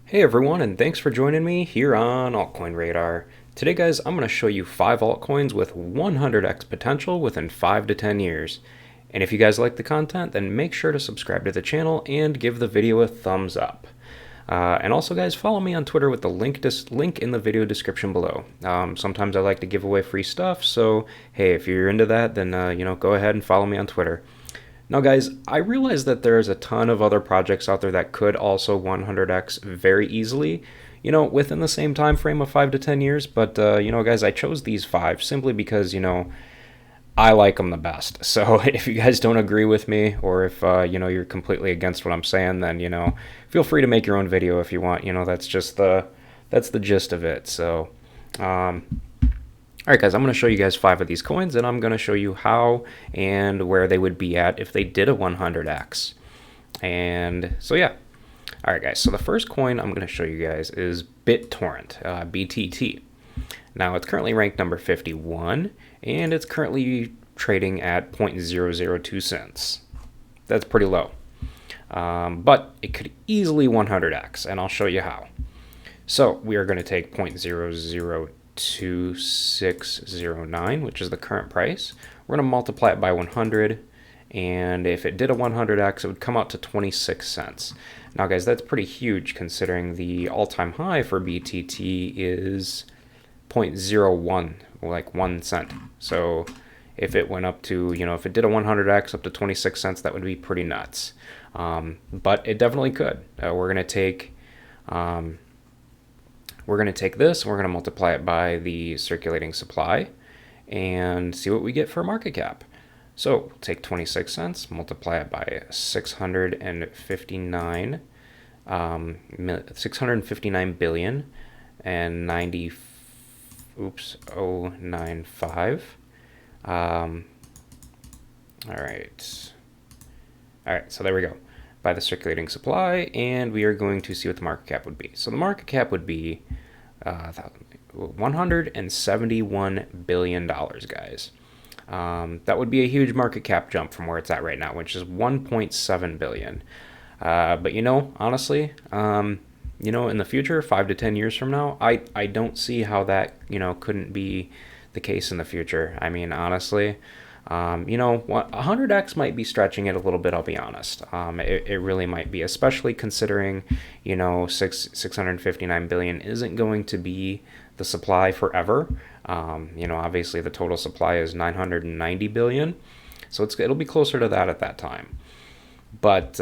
Hey everyone, and thanks for joining me here on Altcoin Radar. Today, guys, I'm going to show you 5 altcoins with 100x potential within 5 to 10 years. And if you guys like the content, then make sure to subscribe to the channel and give the video a thumbs up. And also, guys, follow me on Twitter with the link in the video description below. Sometimes I like to give away free stuff, so hey, if you're into that, then go ahead and follow me on Twitter. Now, guys, I realize that there's a ton of other projects out there that could also 100x very easily, within the same time frame of 5 to 10 years. But, guys, I chose these 5 simply because, I like them the best. So if you guys don't agree with me, or if, you're completely against what I'm saying, then, feel free to make your own video if you want. That's the gist of it. So, all right, guys, I'm going to show you guys 5 of these coins, and I'm going to show you how and where they would be at if they did a 100x. And so, yeah. All right, guys, so the first coin I'm going to show you guys is BitTorrent, BTT. Now, it's currently ranked number 51, and it's currently trading at 0.002 cents. That's pretty low. But it could easily 100x, and I'll show you how. So we are going to take 0.02609, which is the current price. We're going to multiply it by 100, and if it did a 100x, it would come out to 26 cents. Now, guys, that's pretty huge considering the all-time high for BTT is 0.01, like 1 cent. So if it went up to, if it did a 100x up to 26 cents, that would be pretty nuts. But it definitely could. We're going to take this, and we're going to multiply it by the circulating supply and see what we get for market cap. So we'll take 26 cents, multiply it by 659 billion and 095. All right, so there we go. By the circulating supply, and we are going to see what the market cap would be. So the market cap would be $171 billion, guys. That would be a huge market cap jump from where it's at right now, which is 1.7 billion. But honestly, in the future, 5 to 10 years from now, I don't see how that couldn't be the case in the future. I mean, honestly. 100x might be stretching it a little bit, I'll be honest. It really might be, especially considering, 659 billion isn't going to be the supply forever. Obviously the total supply is 990 billion. So it'll be closer to that at that time. But,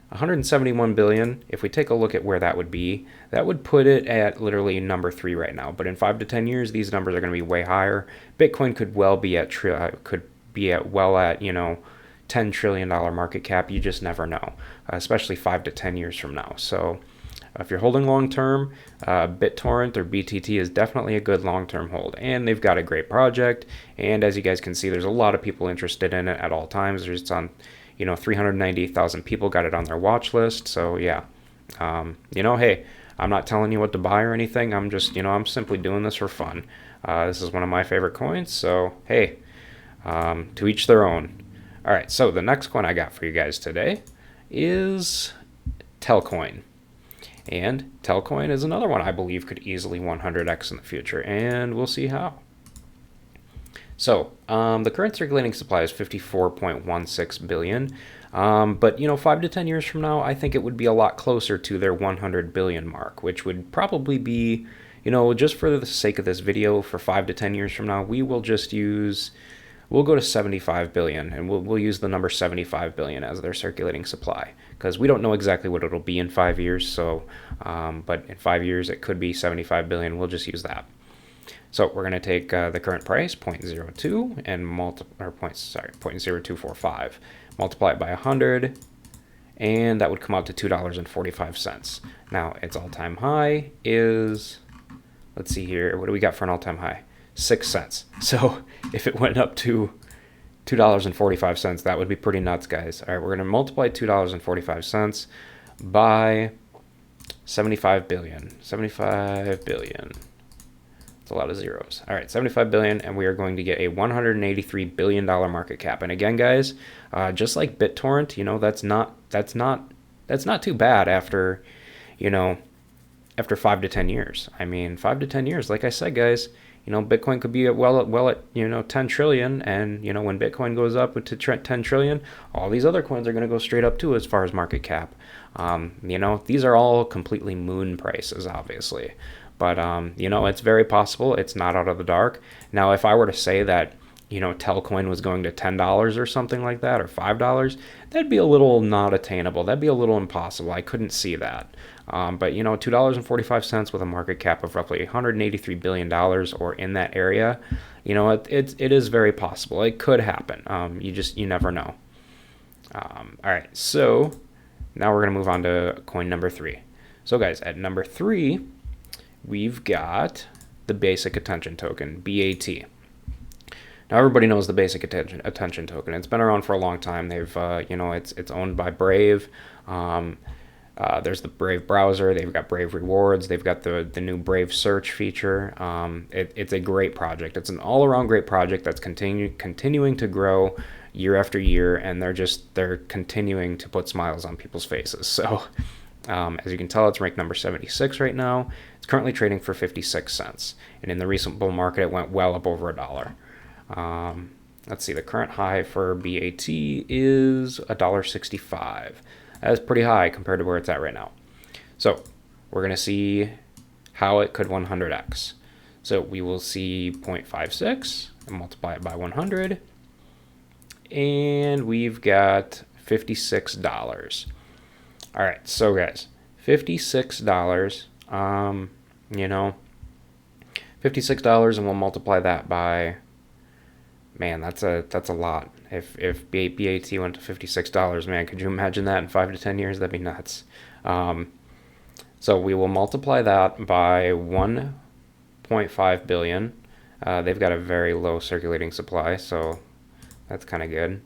171 billion, if we take a look at where that would be, that would put it at literally number 3 right now. But in 5 to 10 years, these numbers are going to be way higher. Bitcoin could well be at $10 trillion market cap. You just never know, especially 5 to 10 years from now. So if you're holding long term, BitTorrent or BTT is definitely a good long term hold, and they've got a great project. And as you guys can see, there's a lot of people interested in it at all times. It's on 398,000 people got it on their watch list. So yeah, hey, I'm not telling you what to buy or anything. I'm just, I'm simply doing this for fun. This is one of my favorite coins. So hey, to each their own. All right. So the next coin I got for you guys today is Telcoin. And Telcoin is another one I believe could easily 100x in the future, and we'll see how. So the current circulating supply is 54.16 billion. But 5 to 10 years from now, I think it would be a lot closer to their 100 billion mark, which would probably be, just for the sake of this video, for 5 to 10 years from now, we'll go to 75 billion, and we'll use the number 75 billion as their circulating supply, because we don't know exactly what it'll be in 5 years. So, but in 5 years, it could be 75 billion. We'll just use that. So we're going to take the current price, 0.02, and 0.0245, multiply it by 100, and that would come out to $2.45. Now, its all-time high is, let's see here, what do we got for an all-time high? 6 cents. So if it went up to $2.45, that would be pretty nuts, guys. All right, we're going to multiply $2.45 by 75 billion. 75 billion. It's a lot of zeros. All right, 75 billion, and we are going to get a $183 billion market cap. And again, guys, just like BitTorrent, that's not too bad after, you know, after 5 to 10 years. I mean, 5 to 10 years, like I said, guys, Bitcoin could be at 10 trillion. And, when Bitcoin goes up to 10 trillion, all these other coins are going to go straight up too as far as market cap. These are all completely moon prices, obviously. But, it's very possible. It's not out of the dark. Now, if I were to say that, Telcoin was going to $10 or something like that, or $5, that'd be a little not attainable. That'd be a little impossible. I couldn't see that. But, $2.45 with a market cap of roughly $183 billion or in that area, it is very possible. It could happen. You never know. All right, so now we're going to move on to coin number 3. So, guys, at number 3, we've got the Basic Attention Token, BAT. Now everybody knows the Basic Attention Token. It's been around for a long time. They've, it's owned by Brave. There's the Brave browser. They've got Brave Rewards. They've got the new Brave Search feature. It's a great project. It's an all-around great project that's continuing to grow year after year, and they're continuing to put smiles on people's faces. So, as you can tell, it's ranked number 76 right now. It's currently trading for 56 cents, and in the recent bull market, it went well up over $1. Let's see, the current high for BAT is $1.65. That's pretty high compared to where it's at right now. So we're going to see how it could 100x. So we will see 0.56 and multiply it by 100. And we've got $56. All right, so guys, $56, $56, and we'll multiply that by, man, that's a lot. If BAT went to $56, man, could you imagine that in 5 to 10 years? That'd be nuts. So we will multiply that by 1.5 billion. They've got a very low circulating supply, so that's kind of good.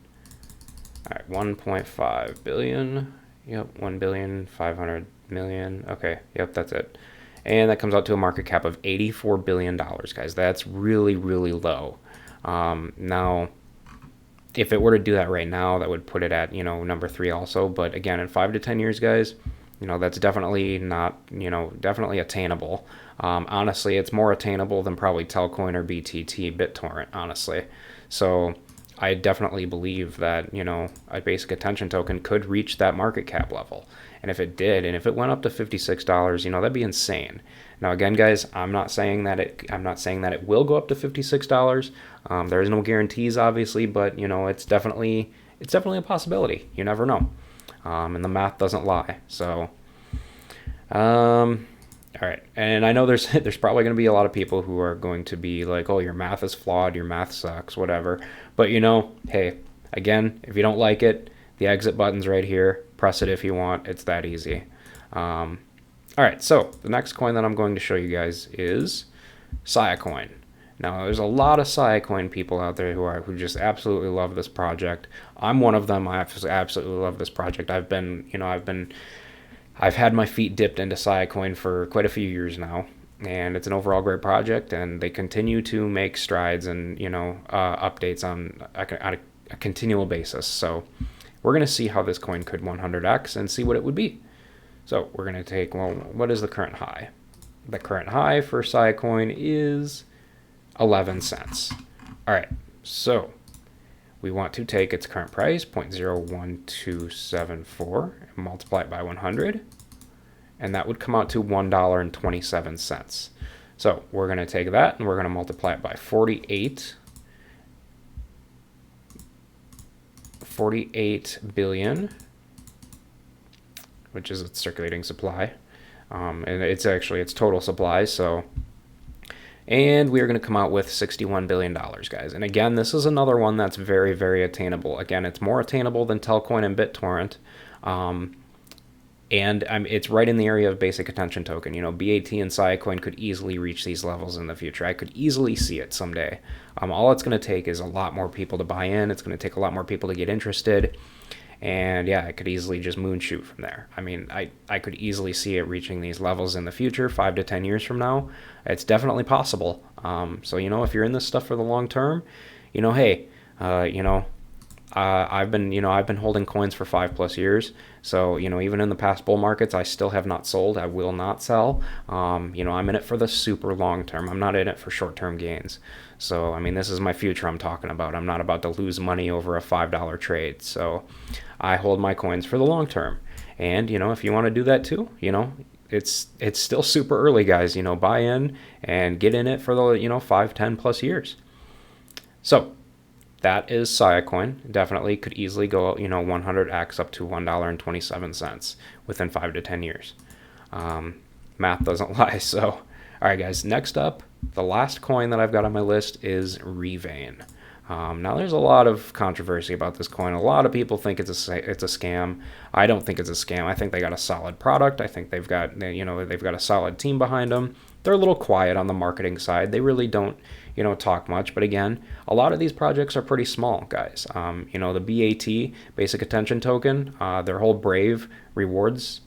All right, 1.5 billion. Yep, 1,500,000,000. Okay, yep, that's it. And that comes out to a market cap of $84 billion, guys. That's really, really low. Now, if it were to do that right now, that would put it at, number 3 also. But again, in 5 to 10 years, guys, that's definitely not, definitely attainable. Honestly, it's more attainable than probably Telcoin or BitTorrent, honestly. So I definitely believe that, a Basic Attention Token could reach that market cap level. And if it did, and if it went up to $56, that'd be insane. Now, again, guys, I'm not saying that it will go up to $56. There's no guarantees, obviously, but it's definitely a possibility. You never know, and the math doesn't lie. So, all right. And I know there's probably going to be a lot of people who are going to be like, "Oh, your math is flawed. Your math sucks. Whatever." But hey, again, if you don't like it, the exit button's right here. Press it if you want. It's that easy. All right, so the next coin that I'm going to show you guys is Siacoin. Now, there's a lot of Siacoin people out there who just absolutely love this project. I'm one of them. I absolutely love this project. I've had my feet dipped into Siacoin for quite a few years now, and it's an overall great project. And they continue to make strides and updates on a continual basis. So we're going to see how this coin could 100x and see what it would be. So we're going to take, what is the current high? The current high for Siacoin is 11 cents. All right, so we want to take its current price, 0.01274, and multiply it by 100, and that would come out to $1.27. So we're going to take that, and we're going to multiply it by 48 billion, which is its circulating supply, and it's total supply. So, and we are going to come out with $61 billion, guys. And again, this is another one that's very, very attainable. Again, it's more attainable than Telcoin and BitTorrent, and it's right in the area of Basic Attention Token. BAT and Siacoin could easily reach these levels in the future. I could easily see it someday. All it's going to take is a lot more people to buy in. It's going to take a lot more people to get interested. And yeah, it could easily just moonshoot from there. I mean, I could easily see it reaching these levels in the future, 5 to 10 years from now. It's definitely possible. So, if you're in this stuff for the long term, hey, I've been holding coins for 5+ years. So, even in the past bull markets, I still have not sold. I will not sell. I'm in it for the super long term. I'm not in it for short term gains. So, I mean, this is my future I'm talking about. I'm not about to lose money over a $5 trade. So, I hold my coins for the long term. And, if you want to do that too, it's still super early, guys. Buy in and get in it for the, 5, 10+ years. So, that is Siacoin. Definitely could easily go, 100x up to $1.27 within 5 to 10 years. Math doesn't lie. So, all right, guys. Next up, the last coin that I've got on my list is Revain. Now, there's a lot of controversy about this coin. A lot of people think it's a scam. I don't think it's a scam. I think they got a solid product. I think they've got a solid team behind them. They're a little quiet on the marketing side. They really don't talk much. But again, a lot of these projects are pretty small, guys. The BAT, Basic Attention Token, their whole Brave rewards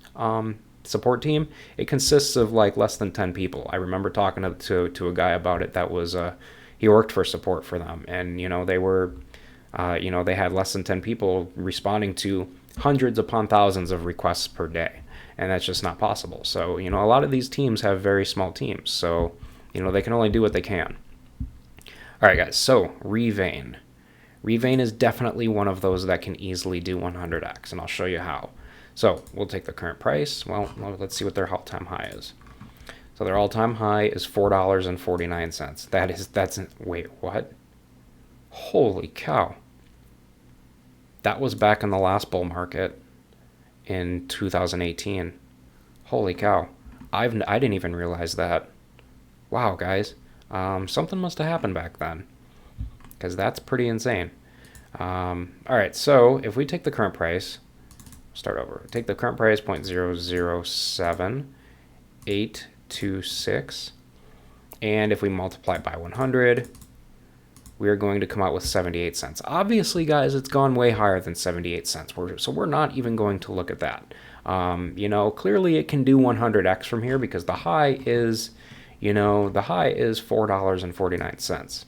support team, it consists of like less than 10 people. I remember talking to a guy about it that was he worked for support for them, and they were they had less than 10 people responding to hundreds upon thousands of requests per day, and that's just not possible. So a lot of these teams have very small teams, so they can only do what they can. All right, guys, so Revain is definitely one of those that can easily do 100x, and I'll show you how. So we'll take the current price. Well, let's see what their all-time high is. So their all-time high is $4.49. Wait, what? Holy cow. That was back in the last bull market in 2018. Holy cow. I didn't even realize that. Wow, guys. Something must have happened back then, because that's pretty insane. All right, so if we take the current price, start over. Take the current price, 0.007826, and if we multiply it by 100, we are going to come out with 78 cents. Obviously, guys, it's gone way higher than 78 cents, so we're not even going to look at that. Clearly it can do 100x from here, because the high is, $4.49.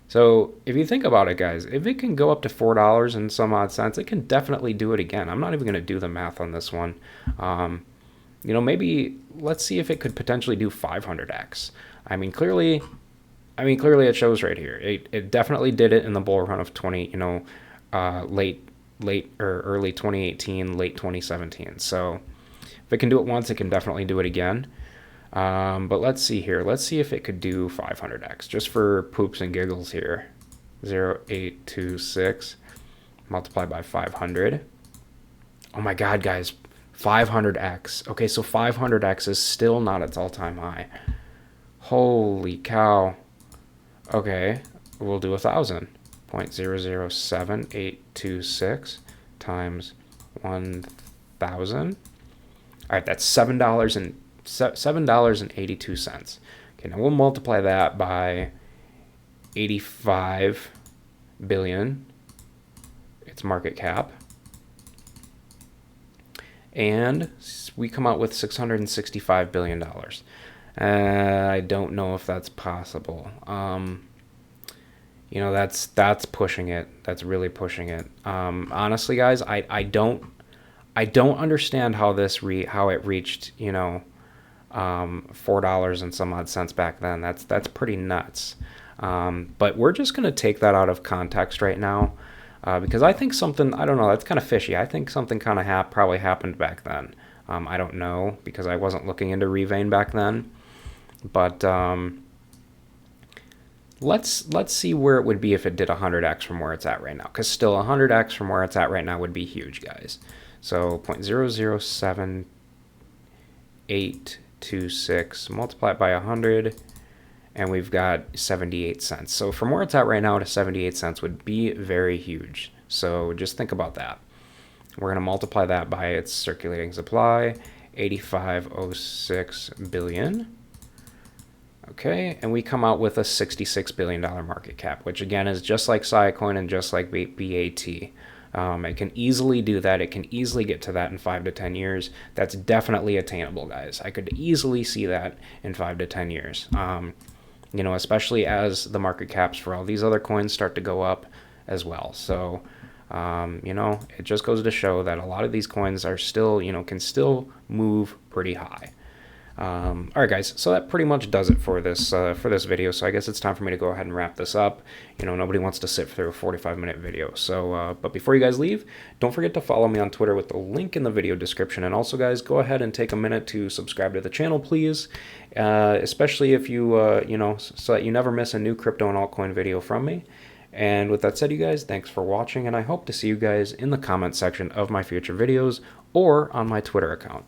So if you think about it, guys, if it can go up to $4 and some odd cents, it can definitely do it again. I'm not even going to do the math on this one. Maybe let's see if it could potentially do 500x. I mean, clearly it shows right here. It definitely did it in the bull run of late or early 2018, late 2017. So if it can do it once, it can definitely do it again. But let's see here. Let's see if it could do 500x, just for poops and giggles here. 0.826 multiplied by 500. Oh my God, guys, 500x. Okay, so 500x is still not its all-time high. Holy cow. Okay, we'll do 1,000. 0.007826 times 1,000. All right, that's $7.82. Okay, now we'll multiply that by 85 billion, its market cap, and we come out with $665 billion. I don't know if that's possible. That's pushing it. That's really pushing it. Honestly, guys, I don't understand how it reached, $4 and some odd cents back then. That's pretty nuts. But we're just gonna take that out of context right now, because I think something, I don't know, that's kind of fishy. I think something kind of probably happened back then. I don't know, because I wasn't looking into Revain back then. But let's see where it would be if it did 100x from where it's at right now, because still 100x from where it's at right now would be huge, guys. So 0.007826 multiply it by 100, and we've got 78 cents. So from where it's at right now to 78 cents would be very huge. So just think about that. We're going to multiply that by its circulating supply, 8506 billion. Okay, and we come out with a $66 billion market cap, which again is just like Siacoin and just like BAT. It can easily do that. It can easily get to that in 5 to 10 years. That's definitely attainable, guys. I could easily see that in 5 to 10 years. Especially as the market caps for all these other coins start to go up as well. So You know, it just goes to show that a lot of these coins are still, you know, can still move pretty high. All right, guys. So that pretty much does it for this video. So I guess it's time for me to go ahead and wrap this up. You know, nobody wants to sit through a 45-minute video. So, but before you guys leave, don't forget to follow me on Twitter with the link in the video description. And also, guys, go ahead and take a minute to subscribe to the channel, please. Especially if you, you know, so that you never miss a new crypto and altcoin video from me. And with that said, you guys, thanks for watching, and I hope to see you guys in the comment section of my future videos or on my Twitter account.